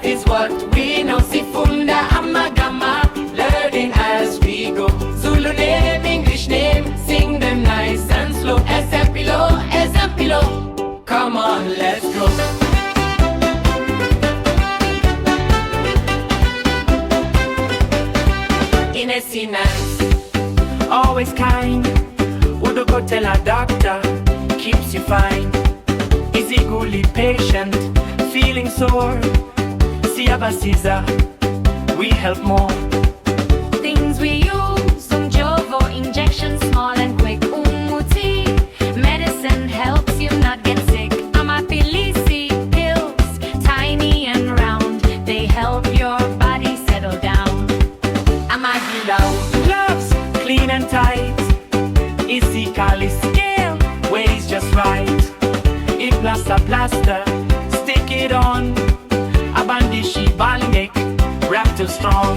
is what we know. Sifunda Amagama, learning as we go. Zulu name, English name, sing them nice and slow. Ezempilo, Ezempilo, come on, let's go. Innocence, always kind. Would go tell a doctor, keeps you fine. Easygoly patient, feeling sore. See a Caesar, we help more. Things we use, Jovo injection, small and quick. Umuti, medicine helps you not get sick. Amapilisi pills, tiny and round. They help your body settle down. Amagilau, gloves, clean and tight. Isikali scale, weighs just right. If plaster, stick it on. Abandishi bandek, wrap too strong.